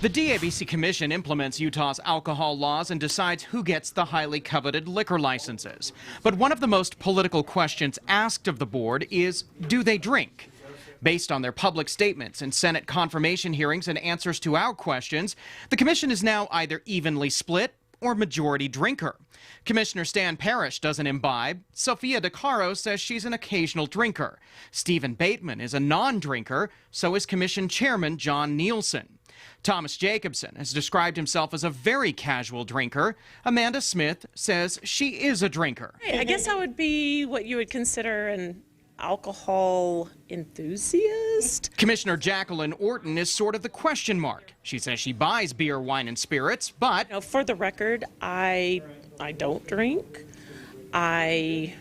The DABC Commission implements Utah's alcohol laws and decides who gets the highly coveted liquor licenses. But one of the most political questions asked of the board is, do they drink? Based on their public statements and Senate confirmation hearings and answers to our questions, the commission is now either evenly split or majority drinker. Commissioner Stan Parrish doesn't imbibe. Sophia DeCaro says she's an occasional drinker. Stephen Bateman is a non-drinker. So is Commission Chairman John Nielsen. Thomas Jacobson has described himself as a very casual drinker. Amanda Smith says she is a drinker. I guess I would be what you would consider an alcohol enthusiast. Commissioner Jacquelyn Orton is sort of the question mark. She says she buys beer, wine, and spirits, but For the record, I don't drink. I've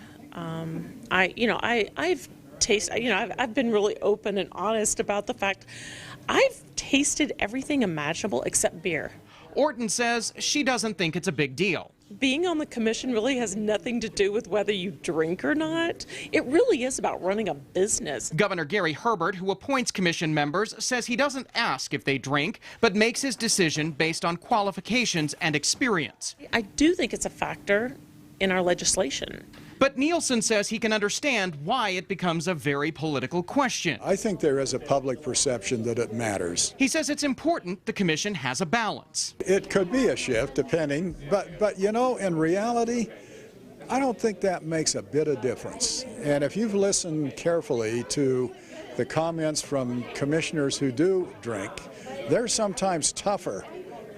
tasted. I've been really open and honest about the fact I've tasted everything imaginable except beer. Orton says she doesn't think it's a big deal. Being on the commission really has nothing to do with whether you drink or not. It really is about running a business. Governor Gary Herbert, who appoints commission members, says he doesn't ask if they drink, but makes his decision based on qualifications and experience. I do think it's a factor in our legislation. But Nielsen says he can understand why it becomes a very political question. I think there is a public perception that it matters. He says it's important the commission has a balance. It could be a shift depending, but in reality, I don't think that makes a bit of difference. And if you've listened carefully to the comments from commissioners who do drink, they're sometimes tougher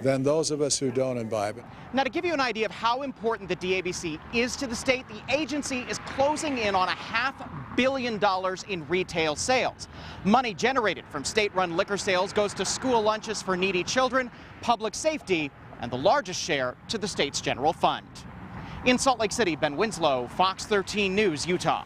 than those of us who don't imbibe. Now, to give you an idea of how important the DABC is to the state, the agency is closing in on $500 million in retail sales. Money generated from state-run liquor sales goes to school lunches for needy children, public safety, and the largest share to the state's general fund. In Salt Lake City, Ben Winslow, Fox 13 News, Utah.